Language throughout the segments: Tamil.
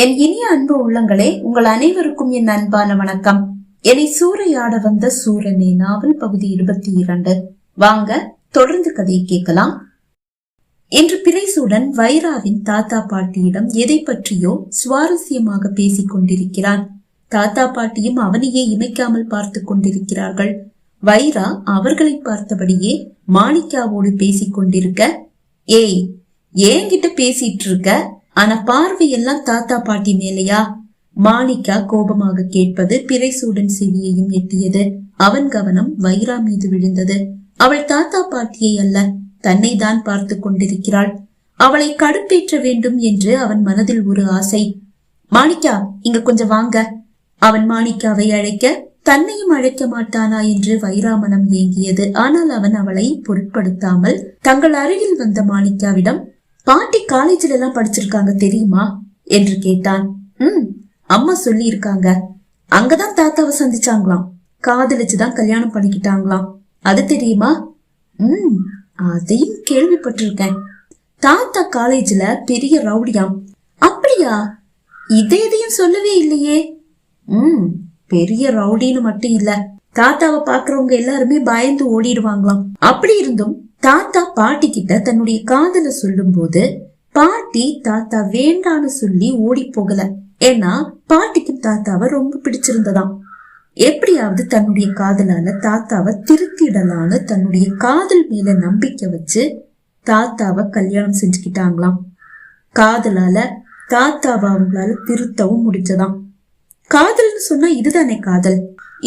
என் இனிய அன்பு உள்ளங்களே, உங்கள் அனைவருக்கும் என் அன்பான வணக்கம். என்னை சூறையாட வந்த சூரனே நாவல் பகுதி 22. வாங்க தொடர்ந்து கதையை கேட்கலாம். இன்று பிறைசூடன் வைராவின் தாத்தா பாட்டியிடம் எதை பற்றியோ சுவாரஸ்யமாக பேசிக் கொண்டிருக்கிறான். தாத்தா பாட்டியும் அவனையே இமைக்காமல் பார்த்து கொண்டிருக்கிறார்கள். வைரா அவர்களை பார்த்தபடியே மாணிக்காவோடு பேசிக் கொண்டிருக்க, ஏய் ஏங்கிட்ட பேசிட்டு இருக்க, ஆனா பார்வையெல்லாம் தாத்தா பாட்டி மேலையா? மாணிக்கா கோபமாக கேட்பது பிறைசூடன் செவியையும் எட்டியது. அவன் கவனம் வைரா மீது விழுந்தது. அவள் தாத்தா பாட்டியை அல்ல, தன்னை தான் பார்த்து கொண்டிருக்கிறாள். அவளை கடுப்பேற்ற வேண்டும் என்று அவன் மனதில் ஒரு ஆசை. மாணிக்கா, இங்க கொஞ்சம் வாங்க. அவன் மாணிக்காவை அழைக்க, தன்னையும் அழைக்க மாட்டானா என்று வைரா மனம் ஏங்கியது. ஆனால் அவன் அவளை பொருட்படுத்தாமல் தங்கள் அருகில் வந்த மாணிக்காவிடம், பாட்டி காலேஜ்ல எல்லாம் படிச்சிருக்காங்க தெரியுமா என்று கேட்டான். அம்மா சொல்லி இருக்காங்க. அங்கதான் தாத்தாவை சந்திச்சாங்களாம். காதலிச்சுதான் கல்யாணம் பண்ணிக்கிட்டாங்களாம். அது தெரியுமா? அதையும் கேள்விப்பட்டிருக்கேன். தாத்தா காலேஜ்ல பெரிய ரவுடியாம். அப்படியா? இதையும் சொல்லவே இல்லையே. பெரிய ரவுடின்னு மட்டும் இல்ல, தாத்தாவை பாக்குறவங்க எல்லாருமே பயந்து ஓடிடுவாங்களாம். அப்படி இருந்தும் தாத்தா பாட்டி கிட்ட தன்னுடைய காதல சொல்லும் போது பாட்டி தாத்தா வேண்டான்னு சொல்லி ஓடி போகல. ஏன்னா பாட்டிக்கு தாத்தாவை ரொம்ப பிடிச்சிருந்ததாம். எப்படியாவது தன்னுடைய காதலால தாத்தாவை திருத்திடலான்னு தன்னுடைய காதல் மேல நம்பிக்கை வச்சு தாத்தாவை கல்யாணம் செஞ்சுக்கிட்டாங்களாம். காதலால தாத்தாவை அவங்களால திருத்தவும் முடிச்சதாம். காதல்னு சொன்னா இதுதானே காதல்?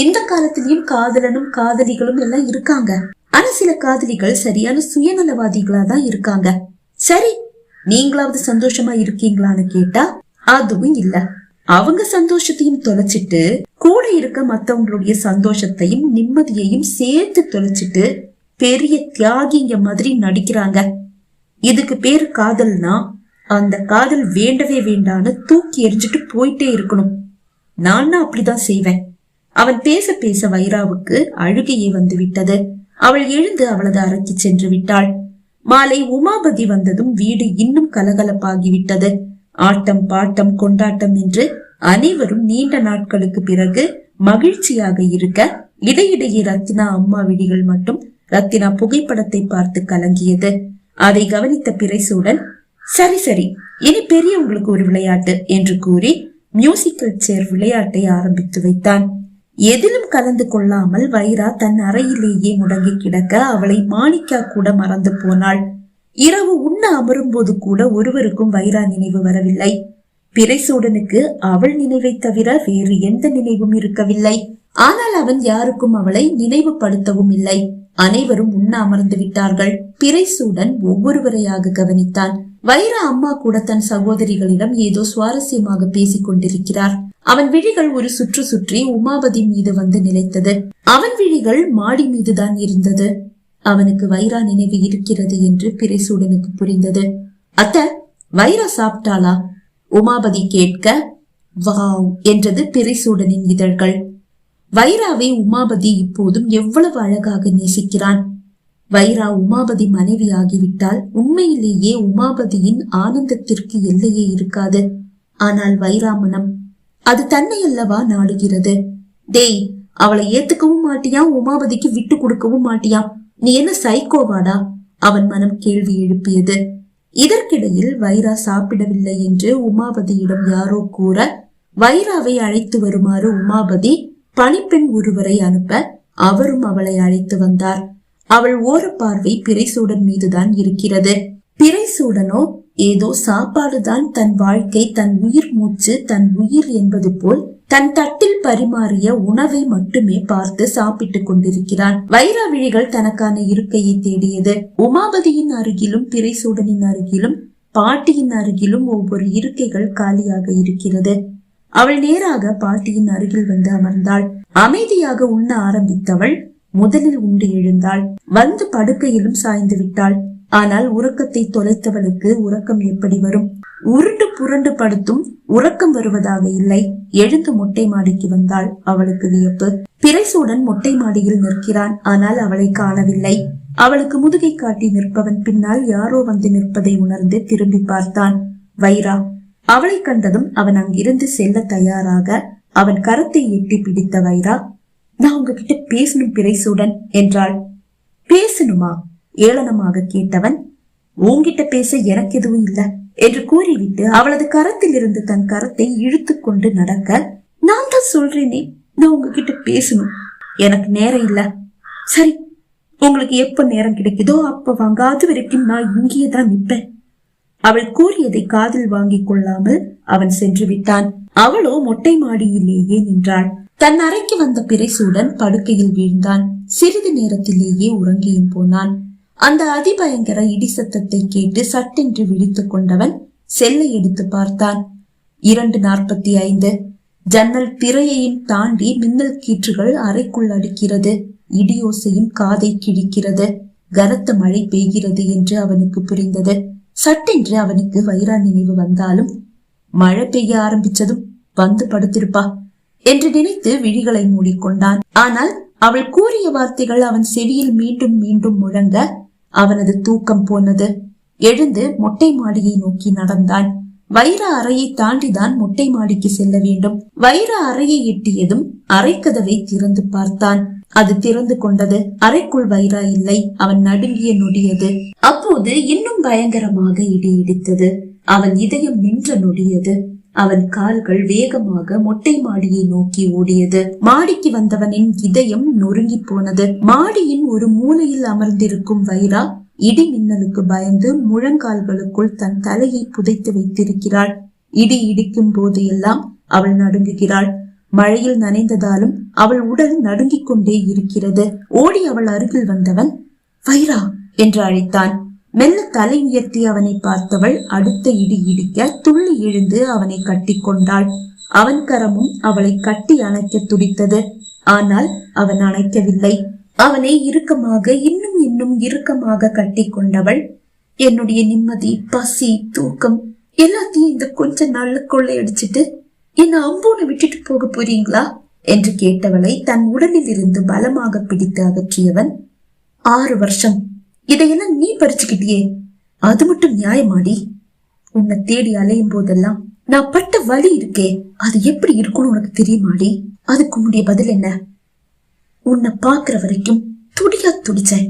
இந்த காலத்திலயும் காதலனும் காதலிகளும் எல்லாம் இருக்காங்க. ஆனா சில காதலிகள் சரியான சுயநலவாதிகளா தான் இருக்காங்க. சரி, நீங்களாவது சந்தோஷமா இருக்கீங்களான்னு கேட்டா அதுவும் இல்ல. அவங்க சந்தோஷத்தையும் தொலைச்சிட்டு கூட இருக்க மத்தவங்களுடைய சந்தோஷத்தையும் நிம்மதியையும் சேர்த்து தொலைச்சிட்டு பெரிய தியாகிங்க மாதிரி நடிக்கிறாங்க. இதுக்கு பேரு காதல்னா அந்த காதல் வேண்டவே வேண்டான்னு தூக்கி எரிஞ்சிட்டு போயிட்டே இருக்கணும். நானா அப்படிதான் செய்வேன். அவன் பேச பேச வைராவுக்கு அழுகையே வந்து விட்டது. அவள் எழுந்து அவளது அறைக்கு சென்று விட்டாள். மாலை உமாபதி வந்ததும் வீடு இன்னும் கலகலப்பாகிவிட்டது. ஆட்டம் பாட்டம் கொண்டாட்டம் என்று அனைவரும் நீண்ட நாட்களுக்கு பிறகு மகிழ்ச்சியாக இருக்க, இடையிடையே ரத்தினா அம்மா விடிகள் மட்டும் ரத்தினா புகைப்படத்தை பார்த்து கலங்கியது. அதை கவனித்த பிறைசூடன், சரி சரி, இனி பெரியவங்களுக்கு ஒரு விளையாட்டு என்று கூறி மியூசிக்கல் சேர் விளையாட்டை ஆரம்பித்து வைத்தான். எதிலும் கலந்து கொள்ளாமல் வைரா தன் அறையிலேயே முடங்கி கிடக்க அவளை மாணிக்கா கூட மறந்து போனாள். இரவு உண்ண அமரும் போது கூட ஒருவருக்கும் வைரா நினைவு வரவில்லை. பிறைசூடனுக்கு அவள் நினைவை தவிர வேறு எந்த நினைவும் இருக்கவில்லை. ஆனால் அவன் யாருக்கும் அவளை நினைவுபடுத்தவும் இல்லை. அனைவரும் உண்ண அமர்ந்து விட்டார்கள். பிறைசூடன் ஒவ்வொருவரையாக கவனித்தான். வைரா அம்மா கூட தன் சகோதரிகளிடம் ஏதோ சுவாரஸ்யமாக பேசிக் கொண்டிருக்கிறார். அவன் விழிகள் ஒரு சுற்று சுற்றி உமாபதி மீது வந்து நிலைத்தது. அவன் விழிகள் மாடி மீதுதான் இருந்தது. அவனுக்கு வைரா நினைவு இருக்கிறது என்று பிறைசூடனுக்கு புரிந்தது. அத்த, வைரா சாப்பிட்டாளா? உமாபதி கேட்க, வாவ் என்றது பிறைசூடனின் இதழ்கள். வைராவை உமாபதி இப்போதும் எவ்வளவு அழகாக நேசிக்கிறான். வைரா உமாபதி மனைவி ஆகிவிட்டால் உண்மையிலேயே உமாபதியின் ஆனந்தத்திற்கு எல்லையே இருக்காது. ஆனால் வைரா மனம் அது தன்னை அல்லவா நாடுகிறது. டேய், அவளை ஏத்துக்கவும் மாட்டியாம், உமாபதிக்கு விட்டு கொடுக்கவும் மாட்டியாம். நீ என்ன சைக்கோவாடா? அவன் மனம் கேள்வி எழுப்பியது. இதற்கிடையில் வைரா சாப்பிடவில்லை என்று உமாபதியிடம் யாரோ கூற, வைராவை அழைத்து வருமாறு உமாபதி பணிப்பெண் ஒருவரை அனுப்ப அவரும் அவளை அழைத்து வந்தார். அவள் ஓர பார்வை பிறைசூடன் மீதுதான் இருக்கிறது. பிறைசூடனோ ஏதோ சாப்பாடுதான் தன் வாழ்க்கை, தன் உயிர் மூச்சு, தன் உயிர் என்பது போல் தன் தட்டில் பரிமாறிய உணவை மட்டுமே பார்த்து சாப்பிட்டுக் கொண்டிருக்கிறான். வைரா விழிகள் தனக்கான இருக்கையை தேடியது. உமாபதியின் அருகிலும் பிறைசூடனின் அருகிலும் பாட்டியின் அருகிலும் ஒவ்வொரு இருக்கைகள் காலியாக இருக்கிறது. அவள் நேராக பாட்டியின் அருகில் வந்து அமர்ந்தாள். அமைதியாக உண்ண ஆரம்பித்தவள் முதலில் உண்டு எழுந்தாள். வந்து படுக்கையிலும் சாய்ந்து விட்டாள். ஆனால் உறக்கத்தை தொலைத்தவளுக்கு உறக்கம் எப்படி வரும்? உருண்டு புரண்டு படுத்தும் உறக்கம் வருவதாக இல்லை. எழுந்து மொட்டை மாடிக்கு வந்தாள். அவளுக்கு வியப்பு. பிறைசூடன் மொட்டை மாடியில் நிற்கிறான். ஆனால் அவளை காணவில்லை. அவளுக்கு முதுகை காட்டி நிற்பவன் பின்னால் யாரோ வந்து நிற்பதை உணர்ந்து திரும்பி பார்த்தான். வைரா. அவளை கண்டதும் அவன் அங்கிருந்து செல்ல தயாராக அவன் கரத்தை எட்டி பிடித்த வைரா, நான் உங்ககிட்ட பேசணும் பிறைசூடன் என்றாள். பேசணுமா? ஏளனமாக கேட்டவன், உன்கிட்ட பேச எனக்கு எதுவும் இல்ல என்று கூறிவிட்டு அவளது கரத்தில் இருந்து தன் கரத்தை இழுத்து கொண்டு நடக்க, நான் தான் சொல்றேனே நான் உங்ககிட்ட பேசணும், எனக்கு நேரம் இல்ல. சரி, உங்களுக்கு எப்ப நேரம் கிடைக்குதோ அப்ப வாங்க, அது வரைக்கும் நான் இங்கேயே தான் நிற்பேன். அவள் கூறியதை காதில் வாங்கிக் கொள்ளாமல் அவன் சென்று விட்டான். அவளோ மொட்டை மாடியிலேயே நின்றாள். தன் அறைக்கு வந்த பிறைசூடன் படுக்கையில் வீழ்ந்தான். சிறிது நேரத்திலேயே உறங்கியும் போனான். அந்த அதிபயங்கர இடி சத்தத்தை கேட்டு சட்டென்று விழித்துக் கொண்டவன் செல்லை எடுத்து பார்த்தான். 2:45. ஜன்னல் திரையையும் தாண்டி மின்னல் கீற்றுகள் அறைக்குள் அடிக்கிறது. இடியோசையும் காதை கிழிக்கிறது. கனத்த மழை பெய்கிறது என்று அவனுக்கு புரிந்தது. சட்டென்று அவனுக்கு வைரா நினைவு வந்தாலும், மழை பெய்ய ஆரம்பிச்சதும் வந்து படுத்திருப்பா என்று நினைத்து விழிகளை மூடிக்கொண்டான். ஆனால் அவள் கூறிய வார்த்தைகள் அவன் செவியில் மீண்டும் மீண்டும் முழங்க அவனது தூக்கம் போனது. எழுந்து மொட்டை மாடியை நோக்கி நடந்தான். வைரா அறையை தாண்டிதான் மொட்டை மாடிக்கு செல்ல வேண்டும். வைரா அறையை எட்டியதும் அறைக்கதவை திறந்து பார்த்தான். அது திறந்து கொண்டது. அறைக்குள் வைரா இல்லை. அவன் நடுங்கிய நொடியது. அப்போது இன்னும் பயங்கரமாக இடி இடித்தது. அவன் இதயம் நின்ற நொடியது. அவன் கால்கள் வேகமாக மொட்டை மாடியை நோக்கி ஓடியது. மாடிக்கு வந்தவனின் இதயம் நொறுங்கி போனது. மாடியின் ஒரு மூலையில் அமர்ந்திருக்கும் வைரா இடி மின்னலுக்கு பயந்து முழங்கால்களுக்குள் தன் தலையை புதைத்து வைத்திருக்கிறாள். இடி இடிக்கும் போது எல்லாம் அவள் நடுங்குகிறாள். மழையில் நனைந்ததாலும் அவள் உடல் நடுங்கிக் கொண்டே இருக்கிறது. ஓடி அவள் அருகில் வந்தவன் வைரா என்று அழைத்தான். மெல்ல தலை உயர்த்தி அவனை பார்த்தவள் அடுத்த இடி இடிக்க துள்ளி எழுந்து அவனை கட்டி கொண்டாள். அவன் கரமும் அவளை கட்டி அணைக்க துடித்தது. ஆனால் அவன் அணைக்கவில்லை. அவனை இறுக்கமாக இன்னும் இன்னும் இறுக்கமாக கட்டி கொண்டவள், என்னுடைய நிம்மதி, பசி, தூக்கம் எல்லாத்தையும் இந்த கொஞ்ச நாள்ல கொள்ளையடிச்சிட்டு என்ன அம்போன விட்டுட்டு போக போறீங்களா என்று கேட்டவளை தன் உடலில் இருந்து பலமாக பிடித்து அகற்றியவன், 6 வருஷம் இதையெல்லாம் நீ பறிச்சுக்கிட்டியே, அது மட்டும் நியாயமாடி? உன்னை தேடி அலையும் போதெல்லாம் நான் பட்ட வலி இருக்கே, அது எப்படி இருக்கும்னு உனக்கு தெரியுமாடி? அதுக்கு உன்னுடைய பதில் என்ன? உன்னை பாக்குற வரைக்கும் துடியா துடிச்சேன்.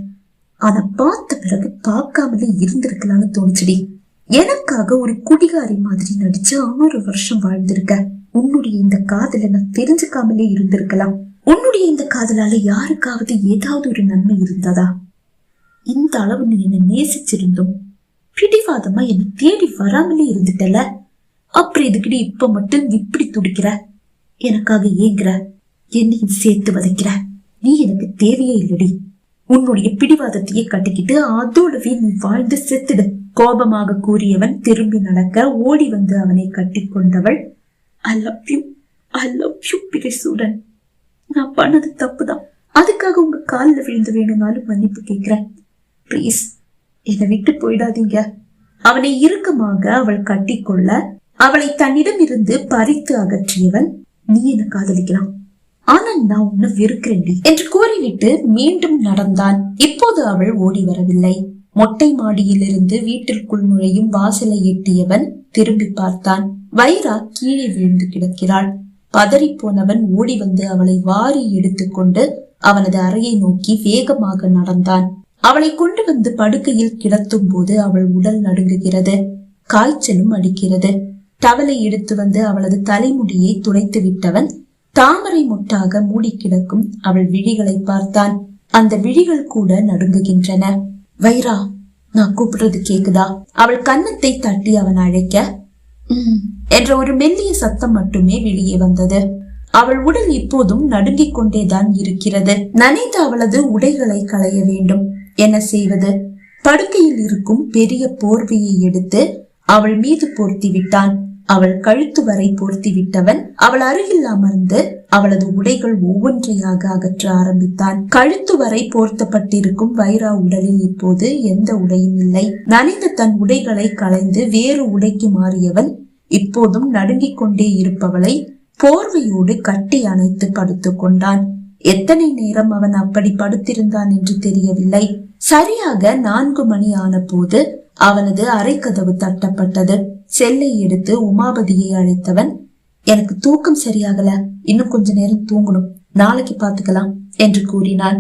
ஆனா பார்த்த பிறகு பார்க்காமலே இருந்திருக்கலாம்னு தோணுச்சுடி. எனக்காக ஒரு குடிகாரி மாதிரி நடிச்சு 6 வருஷம் வாழ்ந்திருக்க. உன்னுடைய இந்த காதல நான் தெரிஞ்சுக்காமலே இருந்திருக்கலாம். உன்னுடைய இந்த காதலால யாருக்காவது ஏதாவது ஒரு நன்மை இருந்ததா? இந்த அளவு நீ என்ன நேசிச்சிருந்தும் பிடிவாதமா என்ன தேடி வராமலே இருந்துட்டல. அப்புறம் இதுக்கிட்ட இப்ப மட்டும் இப்படி துடிக்கிற, எனக்காக ஏங்குற, என்னையும் சேர்த்து வதைக்கிற. நீ எனக்கு தேவையே இல்லடி. உன்னுடைய பிடிவாதத்தையே கட்டிக்கிட்டு அதோடவே நீ வாழ்ந்து செத்துடு. கோபமாக கூறியவன் திரும்பி நடக்க ஓடி வந்து அவனை கட்டி கொண்டவள், I love you, I love you Piraisoodan. நான் பண்ணது தப்புதான். அதுக்காக உங்க காலில் விழுந்து வேணும்னாலும் மன்னிப்பு கேட்கிறேன். பிளீஸ் என்னை விட்டு போயிடாதீங்க. அவனை இறுக்கமாக அவள் கட்டி கொள்ள அவளை தன்னிடம் இருந்து பறித்து அகற்றியவன், நீ என்ன காதலிக்கலாம், ஆனா நான் உன்னை வெறுக்கிறேன் என்று கூறிவிட்டு மீண்டும் நடந்தான். இப்போது அவள் ஓடி வரவில்லை. மொட்டை மாடியிலிருந்து வீட்டிற்குள் நுழையும் வாசலை எட்டியவன் திரும்பி பார்த்தான். வைரா கீழே விழுந்து கிடக்கிறாள். பதறி போனவன் ஓடி வந்து அவளை வாரி எடுத்துக்கொண்டு அவனது அறையை நோக்கி வேகமாக நடந்தான். அவளை கொண்டு வந்து படுக்கையில் கிடத்தும் போது அவள் உடல் நடுங்குகிறது. காய்ச்சலும் அடிக்கிறது. டவலை எடுத்து வந்து அவளது தலைமுடியை துடைத்து விட்டவன் தாமரை முட்டாக மூடி கிடக்கும் அவள் விழிகளை பார்த்தான். அந்த விழிகள் கூட நடுங்குகின்றன. வைரா, நான் கூப்பிடுறது கேக்குதா? அவள் கன்னத்தை தட்டி அவன் அழைக்க என்ற ஒரு மெல்லிய சத்தம் மட்டுமே வெளியே வந்தது. அவள் உடல் இப்போதும் நடுங்கிக் கொண்டேதான் இருக்கிறது. நனைந்த அவளது உடைகளை களைய வேண்டும். என்ன செய்வது? படுக்கையில் இருக்கும் பெரிய போர்வையை எடுத்து அவள் மீது போர்த்தி விட்டான். அவள் கழுத்து வரை போர்த்தி விட்டவன் அவள் அருகில் அமர்ந்து அவளது உடைகள் ஒவ்வொன்றையாக அகற்ற ஆரம்பித்தான். கழுத்து வரை போர்த்தப்பட்டிருக்கும் வைரா உடலில் இப்போது எந்த உடையும் இல்லை. நனைந்த தன் உடைகளை களைந்து வேறு உடைக்கு மாறியவன் இப்போதும் நடுங்கிக் கொண்டே இருப்பவளை போர்வையோடு கட்டி அணைத்து படுத்துக் கொண்டான். எத்தனை நேரம் அவன் அப்படி படுத்திருந்தான் என்று தெரியவில்லை. சரியாக 4 மணி ஆன போது அவனது அறைக்கதவு தட்டப்பட்டது. செல்லை எடுத்து உமாபதியை அழைத்தவன், எனக்கு தூக்கம் சரியாகல, இன்னும் கொஞ்ச நேரம் தூங்கணும், நாளைக்கு பாத்துக்கலாம் என்று கூறினான்.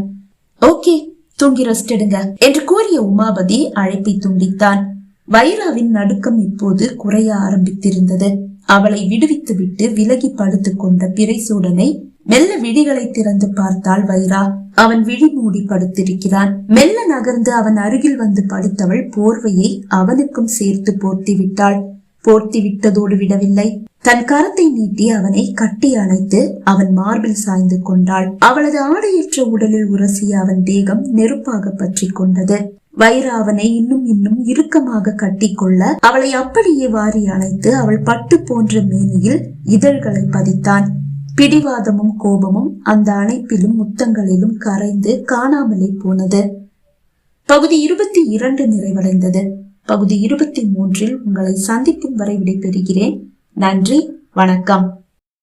ஓகே, தூங்கி ரெஸ்ட் எடுங்க என்று கூறிய உமாபதி அழைப்பை துண்டித்தான். வைராவின் நடுக்கம் இப்போது குறைய ஆரம்பித்திருந்தது. அவளை விடுவித்து விட்டு விலகி படுத்துக் கொண்ட பிறைசூடனை மெல்ல விழிகளை திறந்து பார்த்தாள் வைரா. அவன் விழி மூடி படுத்திருக்கிறான். மெல்ல நகர்ந்து அவன் அருகில் வந்து படுத்தவள் போர்வையை அவனுக்கும் சேர்த்து போர்த்தி விட்டாள். போர்த்தி விட்டதோடு விடவில்லை, தன் கரத்தை நீட்டி அவனை கட்டி அணைத்து அவன் மார்பில் சாய்ந்து கொண்டாள். அவளது ஆடையற்ற உடலில் உரசிய அவன் தேகம் நெருப்பாக பற்றி கொண்டது. வைரா அவனை இன்னும் இன்னும் இறுக்கமாக கட்டி கொள்ள அவளை அப்படியே வாரி அணைத்து அவள் பட்டு போன்ற மேனியில் இதழ்களை பதித்தான். பிடிவாதமும் கோபமும் அந்த அணைப்பிலும் முத்தங்களிலும் கரைந்து காணாமலே போனது. பகுதி 22 நிறைவடைந்தது. பகுதி 23 உங்களை சந்திக்கும் வரை விடைபெறுகிறேன். நன்றி, வணக்கம்.